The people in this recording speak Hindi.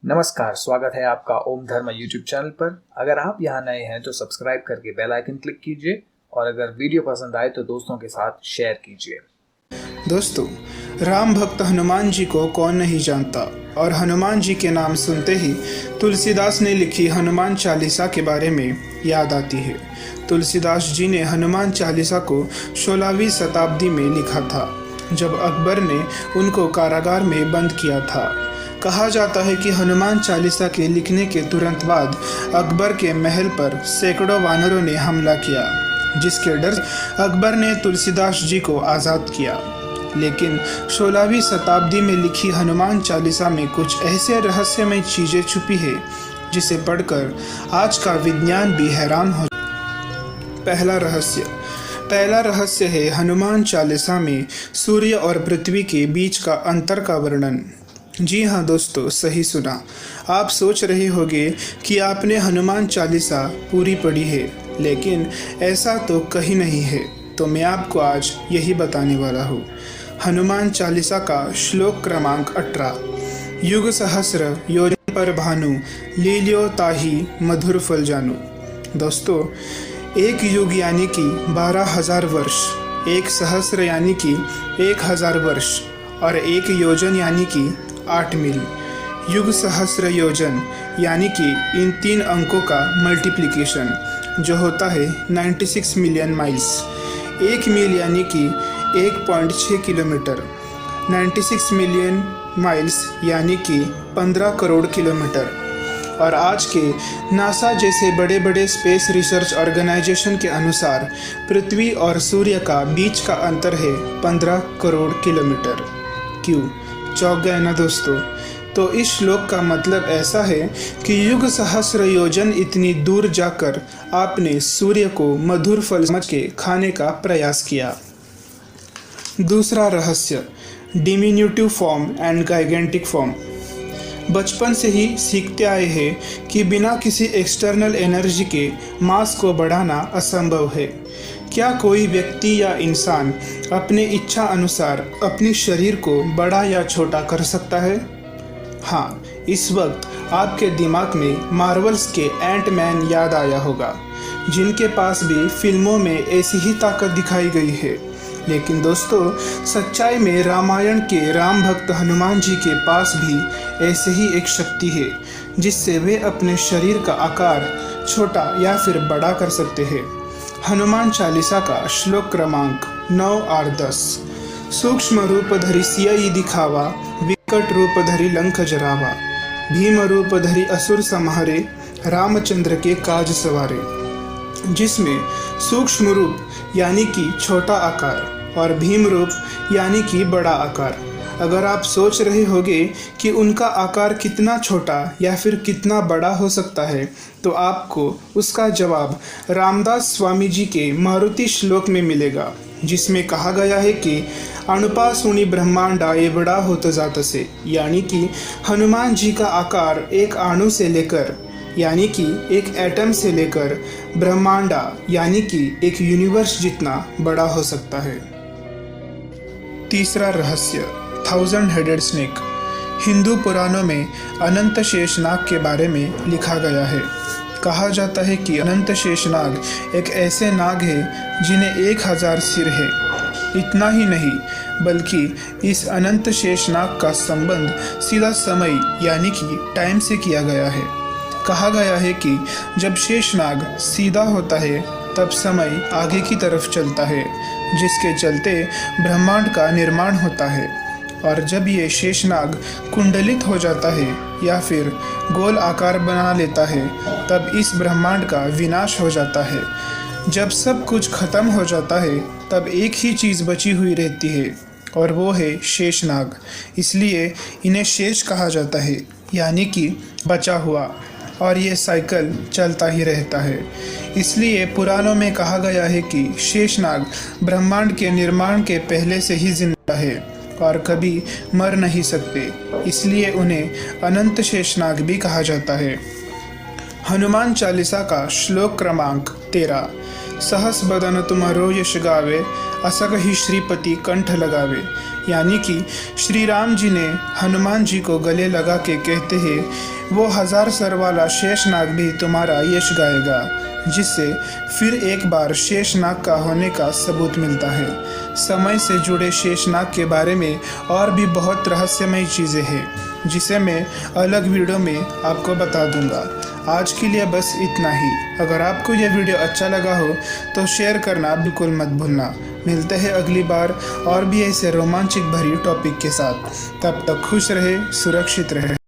नमस्कार, स्वागत है आपका ओम धर्म यूट्यूब चैनल पर। अगर आप यहाँ नए हैं तो सब्सक्राइब करके बेल आइकन क्लिक कीजिए और अगर वीडियो पसंद आए तो दोस्तों के साथ शेयर कीजिए। दोस्तों, राम भक्त हनुमान जी को कौन नहीं जानता और हनुमान जी के नाम सुनते ही तुलसीदास ने लिखी हनुमान चालीसा के बारे में याद आती है। तुलसीदास जी ने हनुमान चालीसा को 16वीं शताब्दी में लिखा था, जब अकबर ने उनको कारागार में बंद किया था। कहा जाता है कि हनुमान चालीसा के लिखने के तुरंत बाद अकबर के महल पर सैकड़ों वानरों ने हमला किया, जिसके डर से अकबर ने तुलसीदास जी को आज़ाद किया। लेकिन 16वीं शताब्दी में लिखी हनुमान चालीसा में कुछ ऐसे रहस्यमय चीज़ें छुपी है जिसे पढ़कर आज का विज्ञान भी हैरान हो। पहला रहस्य है हनुमान चालीसा में सूर्य और पृथ्वी के बीच का अंतर का वर्णन। जी हाँ दोस्तों, सही सुना। आप सोच रहे होंगे कि आपने हनुमान चालीसा पूरी पढ़ी है, लेकिन ऐसा तो कहीं नहीं है। तो मैं आपको आज यही बताने वाला हूँ। हनुमान चालीसा का श्लोक क्रमांक 18। युग सहस्र योजन पर भानु, लील्यो ताहि मधुर फल जानू। दोस्तों, एक युग यानी कि 12,000 वर्ष, एक सहस्र यानी कि 1,000 वर्ष और एक योजन यानी कि 8 मील। युग सहस्र योजन यानी कि इन 3 अंकों का मल्टीप्लिकेशन जो होता है 96 मिलियन माइल्स। 1 मील यानी कि 1.6 किलोमीटर। 96 मिलियन माइल्स यानी कि 15 करोड़ किलोमीटर। और आज के नासा जैसे बड़े बड़े स्पेस रिसर्च ऑर्गेनाइजेशन के अनुसार पृथ्वी और सूर्य का बीच का अंतर है 15 करोड़ किलोमीटर। क्यों चौंक गए ना दोस्तों? तो इस श्लोक का मतलब ऐसा है कि युग सहस्र योजन इतनी दूर जाकर आपने सूर्य को मधुर फल समझ के खाने का प्रयास किया। दूसरा रहस्य, डिमिन्यूटिव फॉर्म एंड गाइगेंटिक फॉर्म। बचपन से ही सीखते आए हैं कि बिना किसी एक्सटर्नल एनर्जी के मास को बढ़ाना असंभव है। क्या कोई व्यक्ति या इंसान अपने इच्छा अनुसार अपने शरीर को बड़ा या छोटा कर सकता है? हाँ, इस वक्त आपके दिमाग में मार्वल्स के एंटमैन याद आया होगा, जिनके पास भी फिल्मों में ऐसी ही ताकत दिखाई गई है। लेकिन दोस्तों, सच्चाई में रामायण के राम भक्त हनुमान जी के पास भी ऐसे ही एक शक्ति है, जिससे वे अपने शरीर का आकार छोटा या फिर बड़ा कर सकते हैं। हनुमान चालीसा का श्लोक क्रमांक 9 और 10। सूक्ष्म रूप धरि सियहि दिखावा, विकट रूप धरि लंक जरावा। भीम रूप धरि असुर संहारे, रामचंद्र के काज सवारे। जिसमें सूक्ष्म रूप यानी कि छोटा आकार और भीम रूप यानी कि बड़ा आकार। अगर आप सोच रहे होंगे कि उनका आकार कितना छोटा या फिर कितना बड़ा हो सकता है, तो आपको उसका जवाब रामदास स्वामी जी के मारुति श्लोक में मिलेगा, जिसमें कहा गया है कि अणुपा सुनी ब्रह्मांडा बड़ा होता जाता से, यानी कि हनुमान जी का आकार एक अणु से लेकर यानी कि एक एटम से लेकर ब्रह्मांडा यानी कि एक यूनिवर्स जितना बड़ा हो सकता है। तीसरा रहस्य, 1000 हेडेड स्नेक। हिंदू पुराणों में अनंत शेषनाग के बारे में लिखा गया है। कहा जाता है कि अनंत शेषनाग एक ऐसे नाग है जिन्हें 1000 सिर है। इतना ही नहीं, बल्कि इस अनंत शेषनाग का संबंध सीधा समय यानी कि टाइम से किया गया है। कहा गया है कि जब शेषनाग सीधा होता है तब समय आगे की तरफ चलता है, जिसके चलते ब्रह्मांड का निर्माण होता है। और जब ये शेषनाग कुंडलित हो जाता है या फिर गोल आकार बना लेता है, तब इस ब्रह्मांड का विनाश हो जाता है। जब सब कुछ खत्म हो जाता है तब एक ही चीज़ बची हुई रहती है और वो है शेषनाग। इसलिए इन्हें शेष कहा जाता है, यानी कि बचा हुआ। और ये साइकिल चलता ही रहता है। इसलिए पुराणों में कहा गया है कि शेषनाग ब्रह्मांड के निर्माण के पहले से ही जिंदा है और कभी मर नहीं सकते, इसलिए उन्हें अनंत शेषनाग भी कहा जाता है। हनुमान चालीसा का श्लोक क्रमांक 13। सहस बदन तुम्हारो यश गावे, असग ही श्रीपति कंठ लगावे। यानी कि श्री राम जी ने हनुमान जी को गले लगा के कहते हैं, वो 1000 सर वाला शेषनाग भी तुम्हारा यश गाएगा, जिससे फिर एक बार शेषनाग का होने का सबूत मिलता है। समय से जुड़े शेषनाग के बारे में और भी बहुत रहस्यमय चीज़ें हैं, जिसे मैं अलग वीडियो में आपको बता दूंगा। आज के लिए बस इतना ही। अगर आपको यह वीडियो अच्छा लगा हो तो शेयर करना बिल्कुल मत भूलना। मिलते हैं अगली बार और भी ऐसे रोमांचक भरी टॉपिक के साथ। तब तक खुश रहे, सुरक्षित रहे।